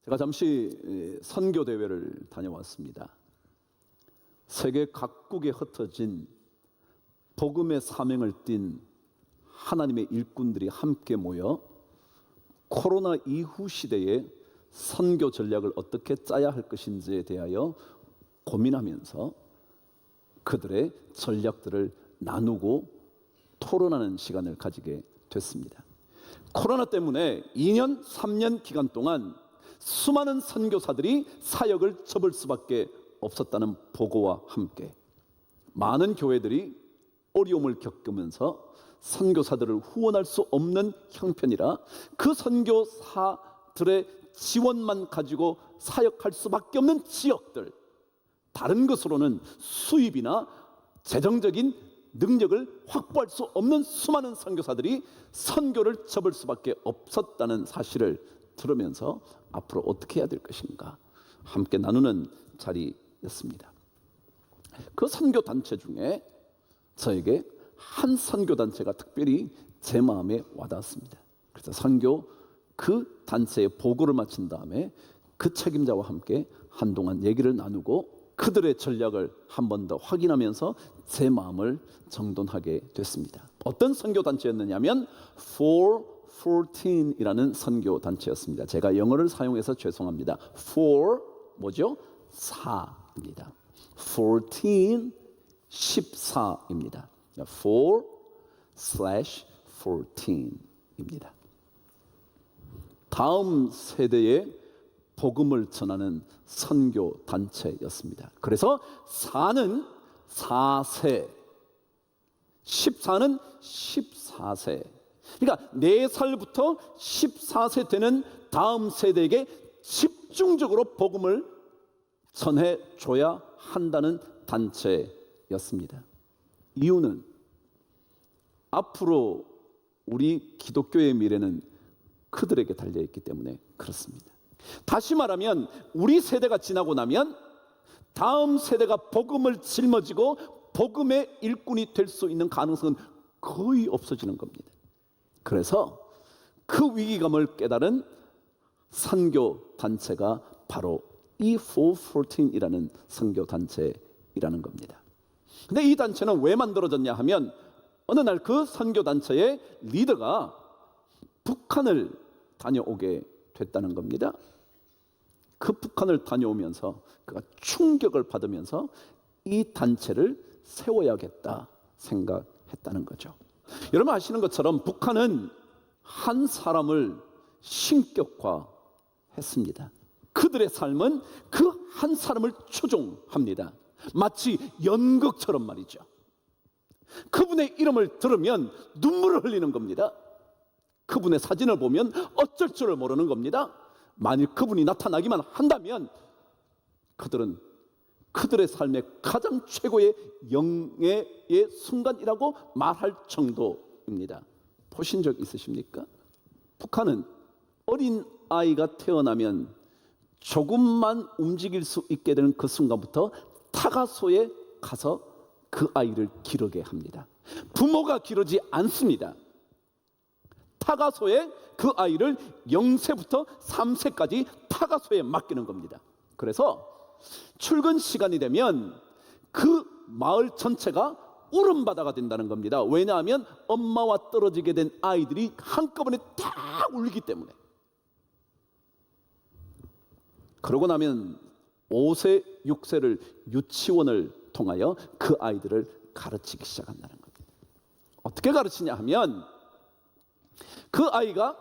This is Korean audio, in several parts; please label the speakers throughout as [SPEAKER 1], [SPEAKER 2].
[SPEAKER 1] 제가 잠시 선교 대회를 다녀왔습니다. 세계 각국에 흩어진 복음의 사명을 띤 하나님의 일꾼들이 함께 모여 코로나 이후 시대에 선교 전략을 어떻게 짜야 할 것인지에 대하여 고민하면서 그들의 전략들을 나누고 토론하는 시간을 가지게 됐습니다. 코로나 때문에 2년, 3년 기간 동안 수많은 선교사들이 사역을 접을 수밖에 없었다는 보고와 함께 많은 교회들이 어려움을 겪으면서 선교사들을 후원할 수 없는 형편이라 그 선교사들의 지원만 가지고 사역할 수밖에 없는 지역들, 다른 것으로는 수입이나 재정적인 능력을 확보할 수 없는 수많은 선교사들이 선교를 접을 수밖에 없었다는 사실을 들으면서 앞으로 어떻게 해야 될 것인가 함께 나누는 자리였습니다. 그 선교단체 중에 저에게 한 선교단체가 특별히 제 마음에 와닿았습니다. 그래서 선교 그 단체의 보고를 마친 다음에 그 책임자와 함께 한동안 얘기를 나누고 그들의 전략을 한 번 더 확인하면서 제 마음을 정돈하게 됐습니다. 어떤 선교단체였느냐면 414이라는 선교단체였습니다. 제가 영어를 사용해서 죄송합니다. 4 뭐죠? 4입니다. 14입니다. 4/14입니다. 다음 세대에 복음을 전하는 선교 단체였습니다. 그래서 4는 4세, 14는 14세. 그러니까 4살부터 14세 되는 다음 세대에게 집중적으로 복음을 전해줘야 한다는 단체였습니다. 이유는 앞으로 우리 기독교의 미래는 그들에게 달려있기 때문에 그렇습니다. 다시 말하면 우리 세대가 지나고 나면 다음 세대가 복음을 짊어지고 복음의 일꾼이 될 수 있는 가능성은 거의 없어지는 겁니다. 그래서 그 위기감을 깨달은 선교 단체가 바로 이 414이라는 선교 단체이라는 겁니다. 근데 이 단체는 왜 만들어졌냐 하면 어느 날 그 선교 단체의 리더가 북한을 다녀오게 됐다는 겁니다. 그 북한을 다녀오면서 그가 충격을 받으면서 이 단체를 세워야겠다 생각했다는 거죠. 여러분 아시는 것처럼 북한은 한 사람을 신격화했습니다. 그들의 삶은 그 한 사람을 추종합니다. 마치 연극처럼 말이죠. 그분의 이름을 들으면 눈물을 흘리는 겁니다. 그분의 사진을 보면 어쩔 줄을 모르는 겁니다. 만일 그분이 나타나기만 한다면 그들은 그들의 삶의 가장 최고의 영예의 순간이라고 말할 정도입니다. 보신 적 있으십니까? 북한은 어린 아이가 태어나면 조금만 움직일 수 있게 되는 그 순간부터 타가소에 가서 그 아이를 기르게 합니다. 부모가 기르지 않습니다. 타가소에 그 아이를 0세부터 3세까지 타가소에 맡기는 겁니다. 그래서 출근 시간이 되면 그 마을 전체가 울음바다가 된다는 겁니다. 왜냐하면 엄마와 떨어지게 된 아이들이 한꺼번에 다 울기 때문에. 그러고 나면 5세, 6세를 유치원을 통하여 그 아이들을 가르치기 시작한다는 겁니다. 어떻게 가르치냐 하면 그 아이가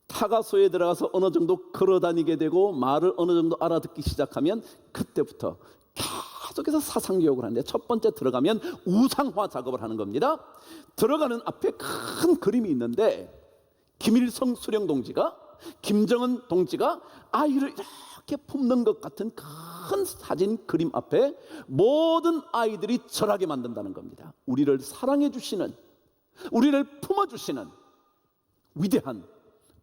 [SPEAKER 1] 타가소에 들어가서 어느 정도 걸어다니게 되고 말을 어느 정도 알아듣기 시작하면 그때부터 계속해서 사상교육을 하는데 첫 번째 들어가면 우상화 작업을 하는 겁니다. 들어가는 앞에 큰 그림이 있는데 김일성 수령 동지가 김정은 동지가 아이를 이렇게 품는 것 같은 큰 사진 그림 앞에 모든 아이들이 절하게 만든다는 겁니다. 우리를 사랑해 주시는, 우리를 품어주시는 위대한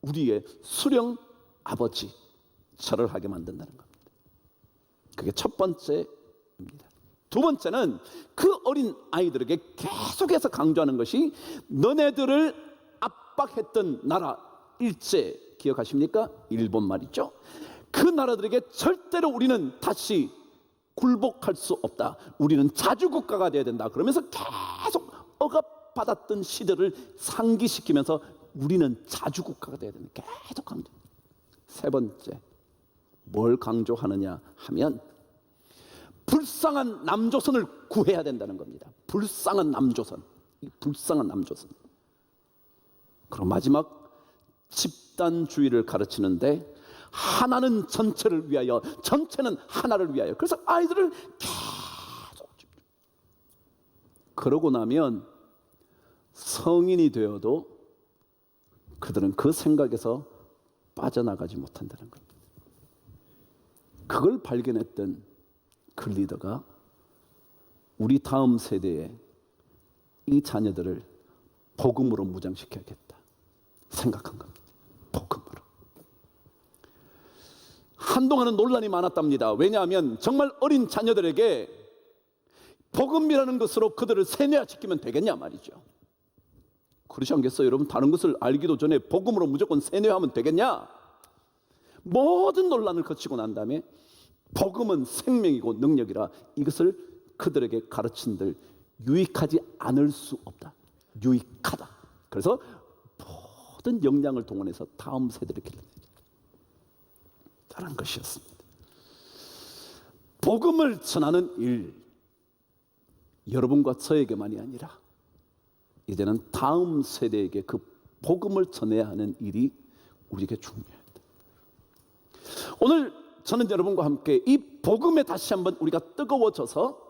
[SPEAKER 1] 우리의 수령 아버지 절을 하게 만든다는 겁니다. 그게 첫 번째입니다. 두 번째는 그 어린 아이들에게 계속해서 강조하는 것이 너네들을 압박했던 나라 일제 기억하십니까? 일본 말이죠. 그 나라들에게 절대로 우리는 다시 굴복할 수 없다. 우리는 자주국가가 돼야 된다. 그러면서 계속 억압받았던 시대를 상기시키면서 우리는 자주국가가 돼야 된다. 계속 강조. 세 번째, 뭘 강조하느냐 하면 불쌍한 남조선을 구해야 된다는 겁니다. 불쌍한 남조선. 이 불쌍한 남조선. 그럼 마지막 집단주의를 가르치는데 하나는 전체를 위하여, 전체는 하나를 위하여. 그래서 아이들을 계속. 그러고 나면 성인이 되어도 그들은 그 생각에서 빠져나가지 못한다는 겁니다. 그걸 발견했던 그 리더가 우리 다음 세대에 이 자녀들을 복음으로 무장시켜야겠다 생각한 겁니다. 복음으로. 한동안은 논란이 많았답니다. 왜냐하면 정말 어린 자녀들에게 복음이라는 것으로 그들을 세뇌화시키면 되겠냐 말이죠. 그렇지 않겠어요? 여러분, 다른 것을 알기도 전에 복음으로 무조건 세뇌하면 되겠냐? 모든 논란을 거치고 난 다음에 복음은 생명이고 능력이라 이것을 그들에게 가르친들 유익하지 않을 수 없다. 유익하다. 그래서 모든 역량을 동원해서 다음 세대를 길러내자. 다른 것이었습니다. 복음을 전하는 일, 여러분과 저에게만이 아니라 이제는 다음 세대에게 그 복음을 전해야 하는 일이 우리에게 중요합니다. 오늘 저는 여러분과 함께 이 복음에 다시 한번 우리가 뜨거워져서,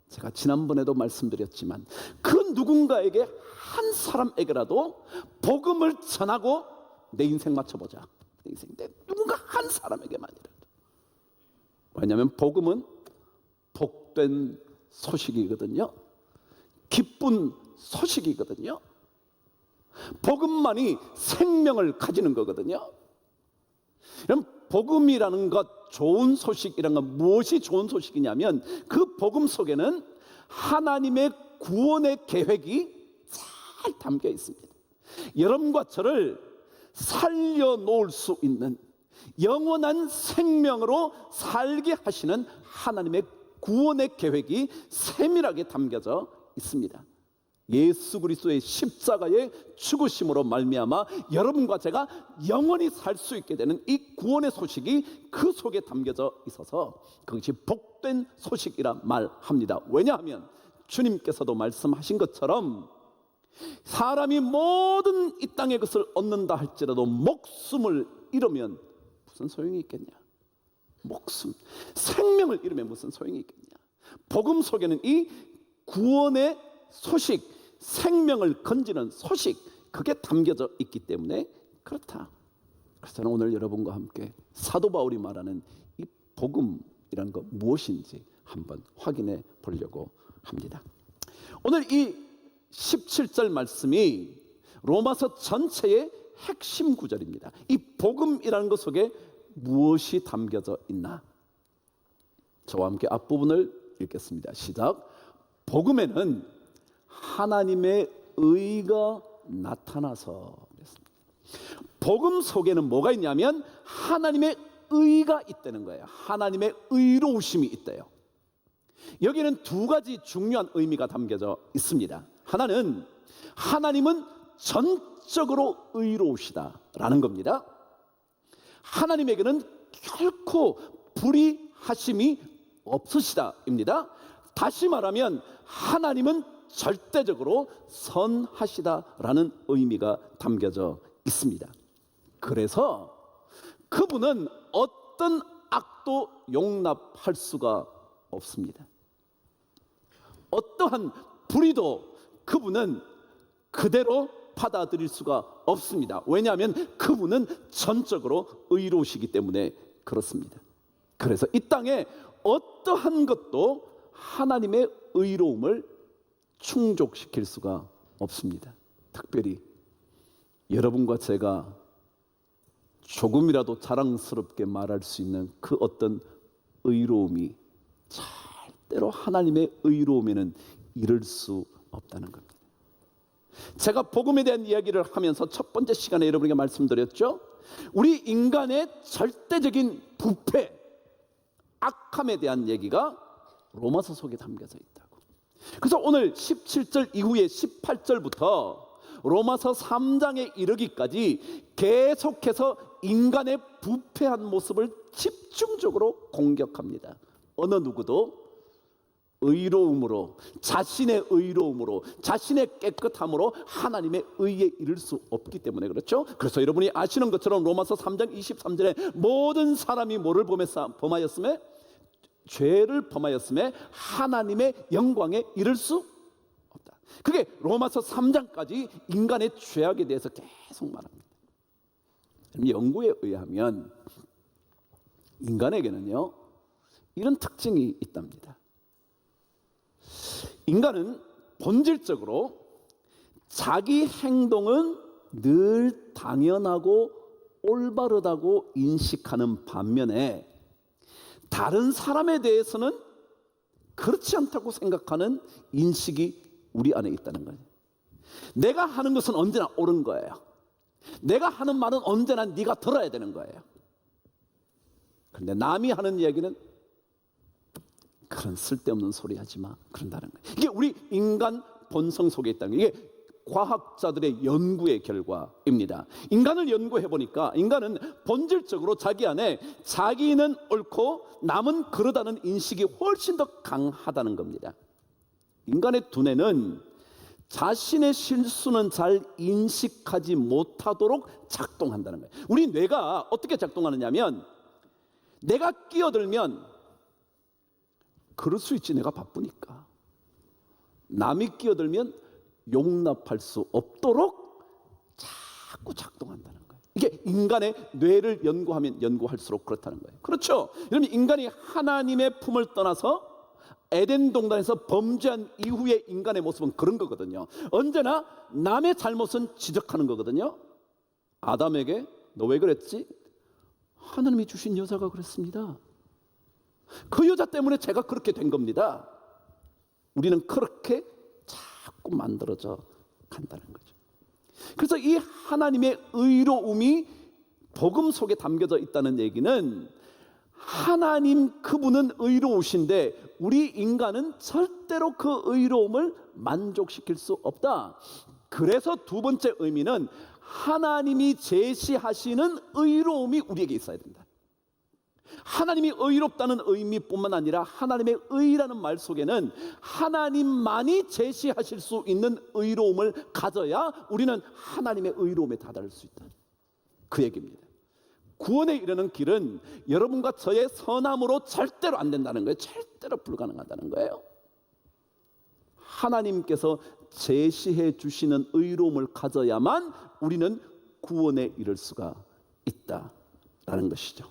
[SPEAKER 1] 제가 지난번에도 말씀드렸지만 그 누군가에게, 한 사람에게라도 복음을 전하고 내 인생 맞춰보자. 내 인생, 누군가 한 사람에게만이라도. 왜냐하면 복음은 복된 소식이거든요. 기쁜 소식이거든요. 복음만이 생명을 가지는 거거든요. 그럼 복음이라는 것, 좋은 소식이라는 건 무엇이 좋은 소식이냐면 그 복음 속에는 하나님의 구원의 계획이 잘 담겨 있습니다. 여러분과 저를 살려놓을 수 있는 영원한 생명으로 살게 하시는 하나님의 구원의 계획이 세밀하게 담겨져 있습니다. 예수 그리스도의 십자가의 죽으심으로 말미암아 여러분과 제가 영원히 살 수 있게 되는 이 구원의 소식이 그 속에 담겨져 있어서 그것이 복된 소식이라 말합니다. 왜냐하면 주님께서도 말씀하신 것처럼 사람이 모든 이 땅의 것을 얻는다 할지라도 목숨을 잃으면 무슨 소용이 있겠냐? 목숨, 생명을 잃으면 무슨 소용이 있겠냐? 복음 속에는 이 구원의 소식, 생명을 건지는 소식, 그게 담겨져 있기 때문에 그렇다. 그래서 저는 오늘 여러분과 함께 사도 바울이 말하는 이 복음이라는 것 무엇인지 한번 확인해 보려고 합니다. 오늘 이 17절 말씀이 로마서 전체의 핵심 구절입니다. 이 복음이라는 것 속에 무엇이 담겨져 있나? 저와 함께 앞부분을 읽겠습니다. 시작. 복음에는 하나님의 의가 나타나서 그랬습니다. 복음 속에는 뭐가 있냐면 하나님의 의가 있다는 거예요. 하나님의 의로우심이 있대요. 여기는 두 가지 중요한 의미가 담겨져 있습니다. 하나는 하나님은 전적으로 의로우시다라는 겁니다. 하나님에게는 결코 불의하심이 없으시다입니다. 다시 말하면 하나님은 절대적으로 선하시다라는 의미가 담겨져 있습니다. 그래서 그분은 어떤 악도 용납할 수가 없습니다. 어떠한 불의도 그분은 그대로 받아들일 수가 없습니다. 왜냐하면 그분은 전적으로 의로우시기 때문에 그렇습니다. 그래서 이 땅에 어떠한 것도 하나님의 의로움을 충족시킬 수가 없습니다. 특별히 여러분과 제가 조금이라도 자랑스럽게 말할 수 있는 그 어떤 의로움이 절대로 하나님의 의로움에는 이를 수 없다는 겁니다. 제가 복음에 대한 이야기를 하면서 첫 번째 시간에 여러분에게 말씀드렸죠. 우리 인간의 절대적인 부패, 악함에 대한 얘기가 로마서 속에 담겨져 있다고. 그래서 오늘 17절 이후에 18절부터 로마서 3장에 이르기까지 계속해서 인간의 부패한 모습을 집중적으로 공격합니다. 어느 누구도 의로움으로, 자신의 의로움으로, 자신의 깨끗함으로 하나님의 의에 이를 수 없기 때문에 그렇죠. 그래서 여러분이 아시는 것처럼 로마서 3장 23절에 모든 사람이 뭐를 범하였음에? 죄를 범하였음에 하나님의 영광에 이를 수 없다. 그게 로마서 3장까지 인간의 죄악에 대해서 계속 말합니다. 연구에 의하면 인간에게는요, 이런 특징이 있답니다. 인간은 본질적으로 자기 행동은 늘 당연하고 올바르다고 인식하는 반면에 다른 사람에 대해서는 그렇지 않다고 생각하는 인식이 우리 안에 있다는 거예요. 내가 하는 것은 언제나 옳은 거예요. 내가 하는 말은 언제나 네가 들어야 되는 거예요. 그런데 남이 하는 이야기는 그런 쓸데없는 소리 하지 마, 그런다는 거예요. 이게 우리 인간 본성 속에 있다는 거예요. 이게 과학자들의 연구의 결과입니다. 인간을 연구해 보니까 인간은 본질적으로 자기 안에 자기는 옳고 남은 그러다는 인식이 훨씬 더 강하다는 겁니다. 인간의 두뇌는 자신의 실수는 잘 인식하지 못하도록 작동한다는 거예요. 우리 뇌가 어떻게 작동하느냐면, 내가 끼어들면 그럴 수 있지, 내가 바쁘니까. 남이 끼어들면 용납할 수 없도록 자꾸 작동한다는 거예요. 이게 인간의 뇌를 연구하면 연구할수록 그렇다는 거예요. 그렇죠? 여러분, 인간이 하나님의 품을 떠나서 에덴 동산에서 범죄한 이후의 인간의 모습은 그런 거거든요. 언제나 남의 잘못은 지적하는 거거든요. 아담에게 너 왜 그랬지? 하나님이 주신 여자가 그랬습니다. 그 여자 때문에 제가 그렇게 된 겁니다. 우리는 그렇게 자꾸 만들어져 간다는 거죠. 그래서 이 하나님의 의로움이 복음 속에 담겨져 있다는 얘기는, 하나님 그분은 의로우신데 우리 인간은 절대로 그 의로움을 만족시킬 수 없다. 그래서 두 번째 의미는 하나님이 제시하시는 의로움이 우리에게 있어야 된다. 하나님이 의롭다는 의미뿐만 아니라 하나님의 의라는 말 속에는 하나님만이 제시하실 수 있는 의로움을 가져야 우리는 하나님의 의로움에 다다를 수 있다. 그 얘기입니다. 구원에 이르는 길은 여러분과 저의 선함으로 절대로 안 된다는 거예요. 절대로 불가능하다는 거예요. 하나님께서 제시해 주시는 의로움을 가져야만 우리는 구원에 이를 수가 있다라는 것이죠.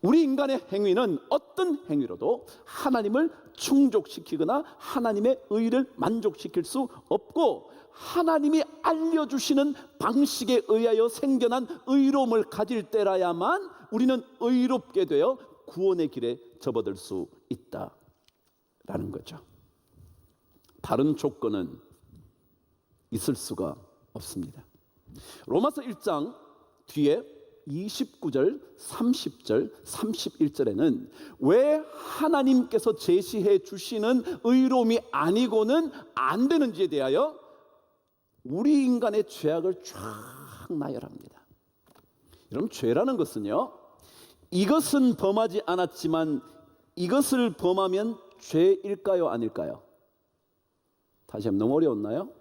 [SPEAKER 1] 우리 인간의 행위는 어떤 행위로도 하나님을 충족시키거나 하나님의 의를 만족시킬 수 없고, 하나님이 알려주시는 방식에 의하여 생겨난 의로움을 가질 때라야만 우리는 의롭게 되어 구원의 길에 접어들 수 있다라는 거죠. 다른 조건은 있을 수가 없습니다. 로마서 1장 뒤에 29절, 30절, 31절에는 왜 하나님께서 제시해 주시는 의로움이 아니고는 안 되는지에 대하여 우리 인간의 죄악을 쫙 나열합니다. 여러분, 죄라는 것은요, 이것은 범하지 않았지만 이것을 범하면 죄일까요, 아닐까요? 다시 한번, 너무 어려웠나요?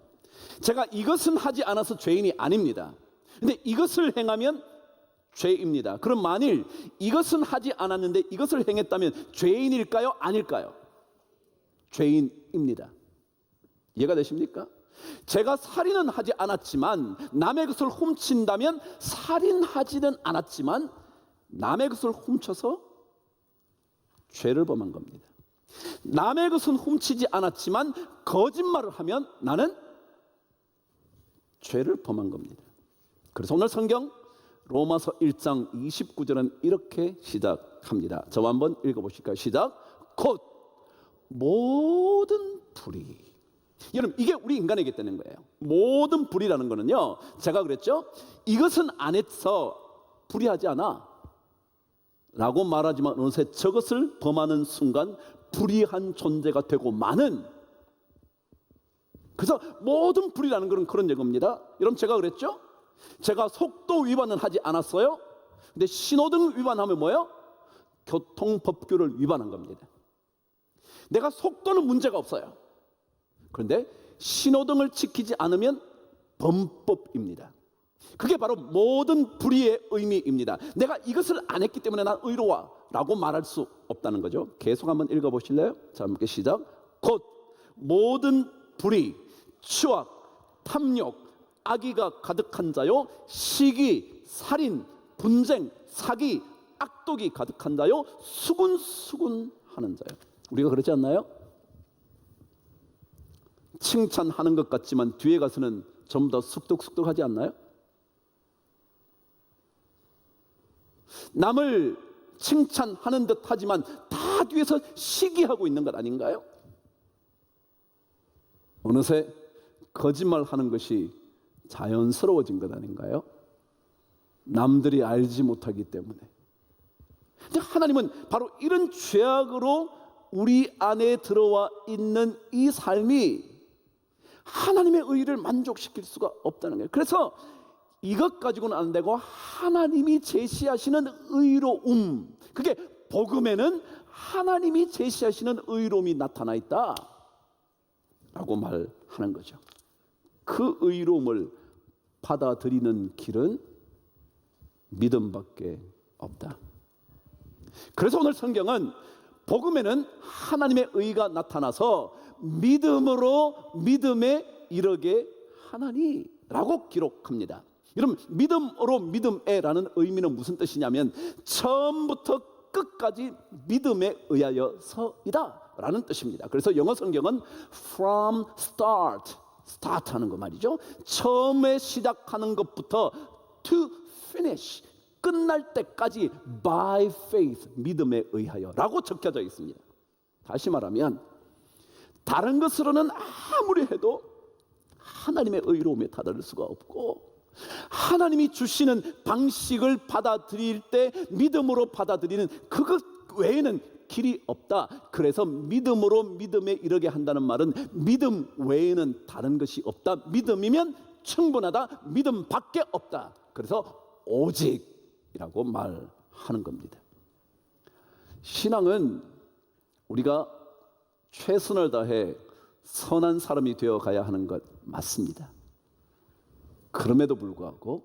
[SPEAKER 1] 제가 이것은 하지 않아서 죄인이 아닙니다. 근데 이것을 행하면 죄입니다. 그럼 만일 이것은 하지 않았는데 이것을 행했다면 죄인일까요, 아닐까요? 죄인입니다. 이해가 되십니까? 제가 살인은 하지 않았지만 남의 것을 훔친다면, 살인하지는 않았지만 남의 것을 훔쳐서 죄를 범한 겁니다. 남의 것은 훔치지 않았지만 거짓말을 하면 나는 죄를 범한 겁니다. 그래서 오늘 성경 로마서 1장 29절은 이렇게 시작합니다. 저와 한번 읽어보실까요? 시작. 곧 모든 불의. 여러분, 이게 우리 인간에게 되는 거예요. 모든 불의라는 거는요, 제가 그랬죠, 이것은 안 해서 불의하지 않아 라고 말하지만 어느새 저것을 범하는 순간 불의한 존재가 되고 마는, 그래서 모든 불의라는 것은 그런 얘기입니다. 여러분, 제가 그랬죠? 제가 속도 위반은 하지 않았어요. 근데 신호등 위반하면 뭐예요? 교통법규를 위반한 겁니다. 내가 속도는 문제가 없어요. 그런데 신호등을 지키지 않으면 범법입니다. 그게 바로 모든 불의의 의미입니다. 내가 이것을 안 했기 때문에 난 의로워 라고 말할 수 없다는 거죠. 계속 한번 읽어보실래요? 자, 함께 시작. 곧 모든 불의, 추악, 탐욕, 악의가 가득한 자요, 시기, 살인, 분쟁, 사기, 악독이 가득한 자요, 수군수군 하는 자요. 우리가 그러지 않나요? 칭찬하는 것 같지만 뒤에 가서는 전부 다 쑥덕쑥덕하지 않나요? 남을 칭찬하는 듯 하지만 다 뒤에서 시기하고 있는 것 아닌가요? 어느새 거짓말하는 것이 자연스러워진 것 아닌가요? 남들이 알지 못하기 때문에. 하나님은 바로 이런 죄악으로 우리 안에 들어와 있는 이 삶이 하나님의 의를 만족시킬 수가 없다는 거예요. 그래서 이것 가지고는 안 되고 하나님이 제시하시는 의로움, 그게 복음에는 하나님이 제시하시는 의로움이 나타나 있다 라고 말하는 거죠. 그 의로움을 받아들이는 길은 믿음밖에 없다. 그래서 오늘 성경은 복음에는 하나님의 의가 나타나서 믿음으로 믿음에 이르게 하나니라고 기록합니다. 여러분, 믿음으로 믿음에라는 의미는 무슨 뜻이냐면 처음부터 끝까지 믿음에 의하여서이다 라는 뜻입니다. 그래서 영어 성경은 from start 하는 거 말이죠. 처음에 시작하는 것부터 to finish, 끝날 때까지 by faith, 믿음에 의하여 라고 적혀져 있습니다. 다시 말하면 다른 것으로는 아무리 해도 하나님의 의로움에 다다를 수가 없고, 하나님이 주시는 방식을 받아들일 때 믿음으로 받아들이는 그것 외에는 길이 없다. 그래서 믿음으로 믿음에 이르게 한다는 말은 믿음 외에는 다른 것이 없다. 믿음이면 충분하다. 믿음밖에 없다. 그래서 오직이라고 말하는 겁니다. 신앙은 우리가 최선을 다해 선한 사람이 되어 가야 하는 것 맞습니다. 그럼에도 불구하고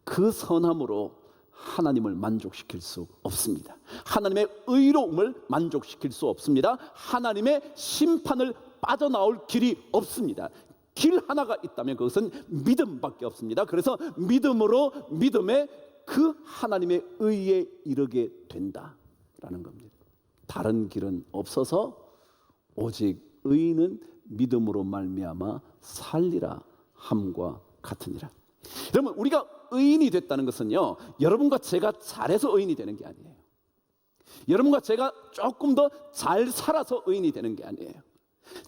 [SPEAKER 1] 그 선함으로 하나님을 만족시킬 수 없습니다. 하나님의 의로움을 만족시킬 수 없습니다. 하나님의 심판을 빠져나올 길이 없습니다. 길 하나가 있다면 그것은 믿음밖에 없습니다. 그래서 믿음으로 믿음에 그 하나님의 의에 이르게 된다라는 겁니다. 다른 길은 없어서 오직 의인은 믿음으로 말미암아 살리라 함과 같으니라. 여러분, 우리가 의인이 됐다는 것은요, 여러분과 제가 잘해서 의인이 되는 게 아니에요. 여러분과 제가 조금 더 잘 살아서 의인이 되는 게 아니에요.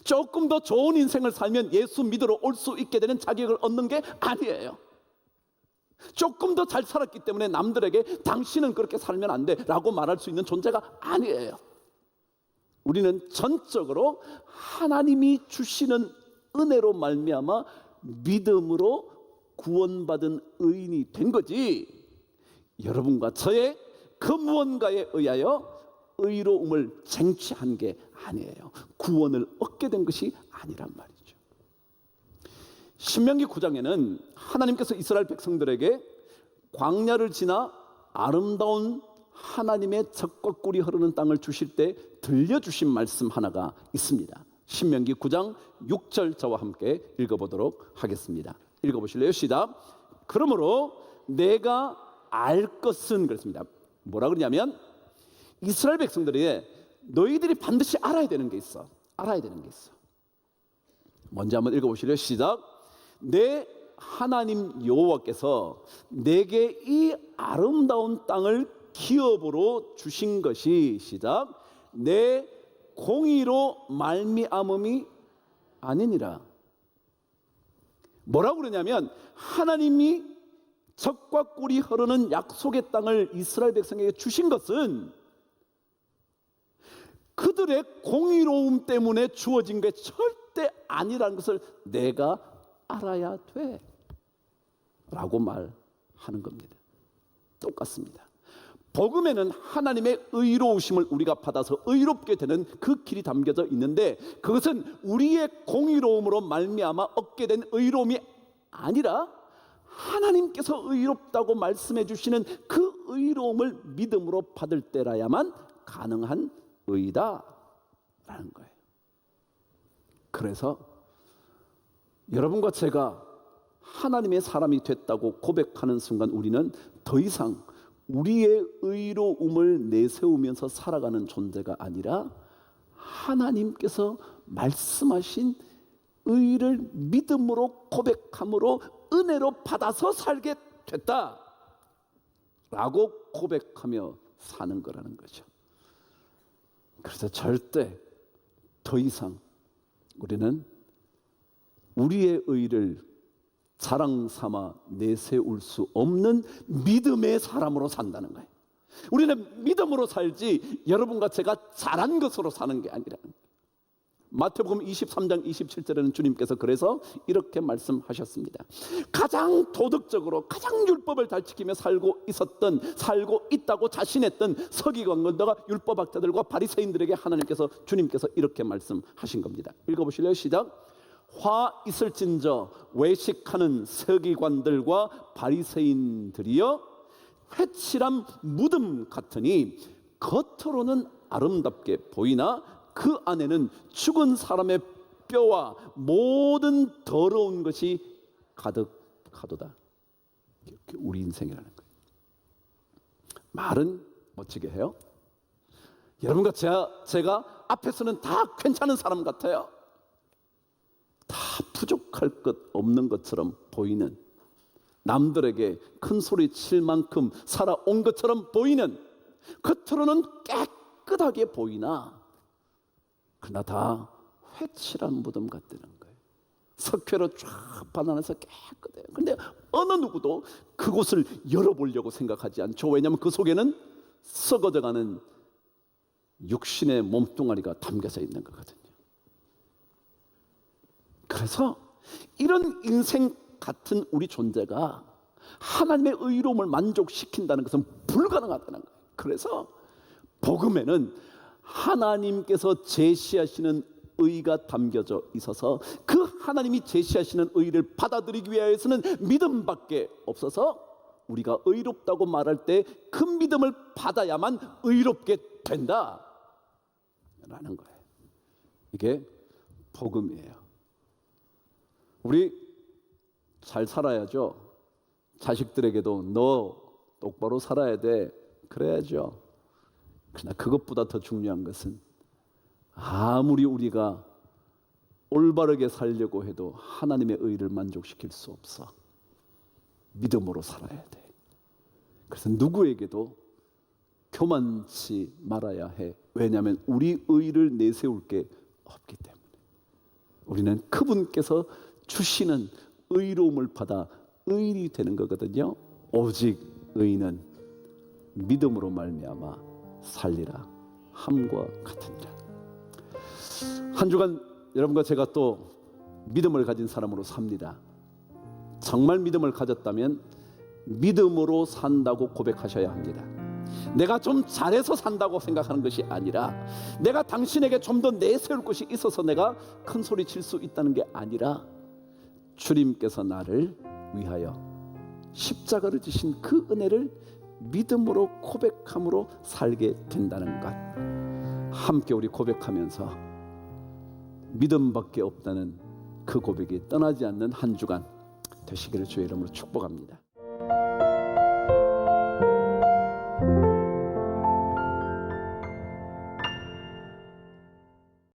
[SPEAKER 1] 조금 더 좋은 인생을 살면 예수 믿으러 올 수 있게 되는 자격을 얻는 게 아니에요. 조금 더 잘 살았기 때문에 남들에게 당신은 그렇게 살면 안 돼 라고 말할 수 있는 존재가 아니에요. 우리는 전적으로 하나님이 주시는 은혜로 말미암아 믿음으로 구원받은 의인이 된 거지, 여러분과 저의 그 무언가에 의하여 의로움을 쟁취한 게 아니에요. 구원을 얻게 된 것이 아니란 말이죠. 신명기 9장에는 하나님께서 이스라엘 백성들에게 광야를 지나 아름다운 하나님의 젖과 꿀이 흐르는 땅을 주실 때 들려주신 말씀 하나가 있습니다. 신명기 9장 6절 저와 함께 읽어보도록 하겠습니다. 읽어보실래요? 시작. 그러므로 내가 알 것은, 그랬습니다. 뭐라 그러냐면 이스라엘 백성들이 너희들이 반드시 알아야 되는 게 있어. 알아야 되는 게 있어. 먼저 한번 읽어보실래요? 시작. 내 하나님 여호와께서 내게 이 아름다운 땅을 기업으로 주신 것이, 시작, 내 공의로 말미암음이 아니니라. 뭐라고 그러냐면 하나님이 젖과 꿀이 흐르는 약속의 땅을 이스라엘 백성에게 주신 것은 그들의 공의로움 때문에 주어진 게 절대 아니라는 것을 내가 알아야 돼 라고 말하는 겁니다. 똑같습니다. 복음에는 하나님의 의로우심을 우리가 받아서 의롭게 되는 그 길이 담겨져 있는데, 그것은 우리의 공의로움으로 말미암아 얻게 된 의로움이 아니라 하나님께서 의롭다고 말씀해 주시는 그 의로움을 믿음으로 받을 때라야만 가능한 의다라는 거예요. 그래서 여러분과 제가 하나님의 사람이 됐다고 고백하는 순간 우리는 더 이상 우리의 의로움을 내세우면서 살아가는 존재가 아니라 하나님께서 말씀하신 의를 믿음으로 고백함으로 은혜로 받아서 살게 됐다라고 고백하며 사는 거라는 거죠. 그래서 절대 더 이상 우리는 우리의 의를 자랑 삼아 내세울 수 없는 믿음의 사람으로 산다는 거예요. 우리는 믿음으로 살지 여러분과 제가 잘한 것으로 사는 게 아니라는 거예요. 마태복음 23장 27절에는 주님께서 그래서 이렇게 말씀하셨습니다. 가장 도덕적으로 가장 율법을 잘 지키며 살고 있다고 자신했던 서기관들과 율법학자들과 바리새인들에게 주님께서 이렇게 말씀하신 겁니다. 읽어보실래요? 시작. 화 있을진저 외식하는 서기관들과 바리새인들이여 회칠한 무덤 같으니 겉으로는 아름답게 보이나 그 안에는 죽은 사람의 뼈와 모든 더러운 것이 가득하도다. 이렇게 우리 인생이라는 거예요. 말은 멋지게 해요. 여러분과 제가 앞에서는 다 괜찮은 사람 같아요. 다 부족할 것 없는 것처럼 보이는, 남들에게 큰 소리 칠 만큼 살아온 것처럼 보이는, 겉으로는 깨끗하게 보이나 그러나 다 회칠한 무덤 같다는 거예요. 석회로 쫙 발라내서 깨끗해요. 그런데 어느 누구도 그곳을 열어보려고 생각하지 않죠. 왜냐하면 그 속에는 썩어져가는 육신의 몸뚱아리가 담겨져 있는 거거든요. 그래서 이런 인생 같은 우리 존재가 하나님의 의로움을 만족시킨다는 것은 불가능하다는 거예요. 그래서 복음에는 하나님께서 제시하시는 의가 담겨져 있어서 그 하나님이 제시하시는 의를 받아들이기 위해서는 믿음밖에 없어서 우리가 의롭다고 말할 때 그 믿음을 받아야만 의롭게 된다라는 거예요. 이게 복음이에요. 우리 잘 살아야죠. 자식들에게도 너 똑바로 살아야 돼, 그래야죠. 그러나 그것보다 더 중요한 것은 아무리 우리가 올바르게 살려고 해도 하나님의 의를 만족시킬 수 없어. 믿음으로 살아야 돼. 그래서 누구에게도 교만치 말아야 해. 왜냐하면 우리 의를 내세울 게 없기 때문에. 우리는 그분께서 주시는 의로움을 받아 의인이 되는 거거든요. 오직 의인은 믿음으로 말미암아 살리라 함과 같으니라. 한 주간 여러분과 제가 또 믿음을 가진 사람으로 삽니다. 정말 믿음을 가졌다면 믿음으로 산다고 고백하셔야 합니다. 내가 좀 잘해서 산다고 생각하는 것이 아니라, 내가 당신에게 좀 더 내세울 것이 있어서 내가 큰 소리 칠 수 있다는 게 아니라, 주님께서 나를 위하여 십자가를 지신 그 은혜를 믿음으로 고백함으로 살게 된다는 것, 함께 우리 고백하면서 믿음밖에 없다는 그 고백이 떠나지 않는 한 주간 되시기를 주의 이름으로 축복합니다.